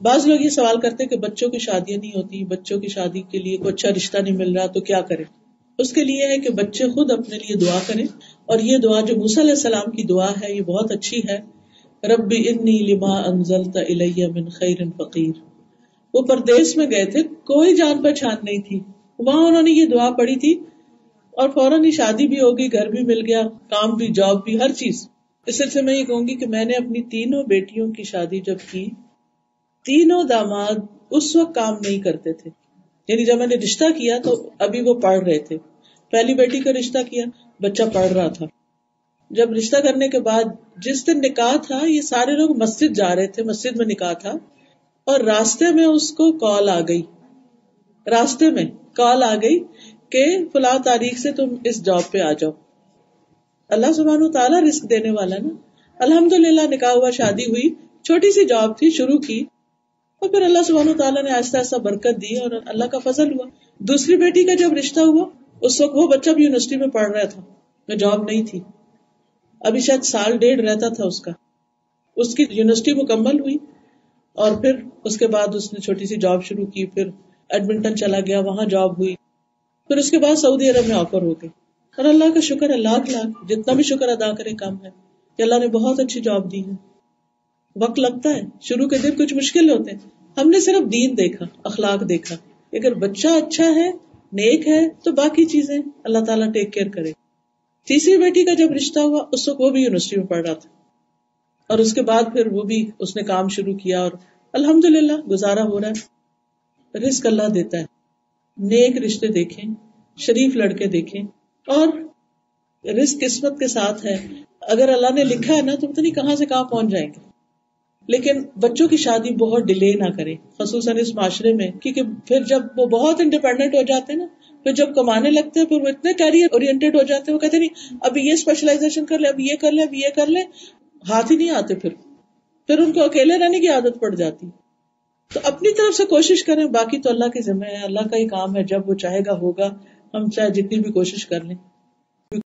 بعض لوگ یہ سوال کرتے ہیں کہ بچوں کی شادیاں نہیں ہوتی، بچوں کی شادی کے لیے کوئی اچھا رشتہ نہیں مل رہا، تو کیا کریں؟ اس کے لیے ہے کہ بچے خود اپنے لیے دعا کریں، اور یہ دعا جو موسیٰ علیہ السلام کی دعا ہے یہ بہت اچھی ہے. رب انی لما انزلت الی من خیر فقیر. وہ پردیس میں گئے تھے، کوئی جان پہچان نہیں تھی، وہاں انہوں نے یہ دعا پڑھی تھی اور فوراً ہی شادی بھی ہوگی، گھر بھی مل گیا، کام بھی، جاب بھی، ہر چیز. اس سلسلے میں یہ کہوں گی کہ میں نے اپنی تینوں بیٹیوں کی شادی جب کی، تینوں داماد اس وقت کام نہیں کرتے تھے. یعنی جب میں نے رشتہ کیا تو ابھی وہ پڑھ رہے تھے. پہلی بیٹی کا رشتہ کیا، بچہ پڑھ رہا تھا. جب رشتہ کرنے کے بعد جس دن نکاح تھا، یہ سارے لوگ مسجد جا رہے تھے، مسجد میں نکاح تھا، اور راستے میں اس کو کال آ گئی، راستے میں کال آ گئی کہ فلاں تاریخ سے تم اس جاب پہ آ جاؤ. اللہ سبحانہ و تعالیٰ رزق دینے والا نا. الحمدللہ نکاح ہوا، شادی ہوئی، چھوٹی سی جاب تھی، شروع کی، اور پھر اللہ سبحانہ و تعالیٰ نے آہستہ آہستہ برکت دی اور اللہ کا فضل ہوا. دوسری بیٹی کا جب رشتہ ہوا، اس وقت وہ بچہ بھی یونیورسٹی میں پڑھ رہا تھا، میں جاب نہیں تھی، ابھی شاید سال ڈیڑھ رہتا تھا اس کا. اس کی یونیورسٹی مکمل ہوئی اور پھر اس کے بعد اس نے چھوٹی سی جاب شروع کی، پھر ایڈمنٹن چلا گیا، وہاں جاب ہوئی، پھر اس کے بعد سعودی عرب میں آفر ہو گئی. اور اللہ کا شکر ہے، لاکھ جتنا بھی شکر ادا کرے کم ہے کہ اللہ نے بہت اچھی جاب دی ہے. وقت لگتا ہے، شروع کے دن کچھ مشکل ہوتے ہیں، ہم نے صرف دین دیکھا، اخلاق دیکھا. اگر بچہ اچھا ہے، نیک ہے، تو باقی چیزیں اللہ تعالیٰ ٹیک کیئر کرے. تیسری بیٹی کا جب رشتہ ہوا، اس وقت وہ بھی یونیورسٹی میں پڑھ رہا تھا، اور اس کے بعد پھر وہ بھی اس نے کام شروع کیا اور الحمدللہ گزارا ہو رہا ہے. رزق اللہ دیتا ہے. نیک رشتے دیکھیں، شریف لڑکے دیکھیں، اور رزق قسمت کے ساتھ ہے. اگر اللہ نے لکھا ہے نا تو پتہ نہیں کہاں سے کہاں پہنچ جائیں گے. لیکن بچوں کی شادی بہت ڈیلے نہ کریں، خصوصاً اس معاشرے میں، کیونکہ پھر جب وہ بہت انڈیپینڈنٹ ہو جاتے ہیں نا، پھر جب کمانے لگتے ہیں، پھر وہ اتنے کیریئر اورینٹیڈ ہو جاتے ہیں، وہ کہتے نہیں ابھی یہ اسپیشلائزیشن کر لے، ابھی یہ کر لے، ابھی یہ کر لے، ہاتھ ہی نہیں آتے. پھر ان کو اکیلے رہنے کی عادت پڑ جاتی. تو اپنی طرف سے کوشش کریں، باقی تو اللہ کے ذمہ ہے، اللہ کا ہی کام ہے، جب وہ چاہے گا ہوگا، ہم چاہے جتنی بھی کوشش کر لیں.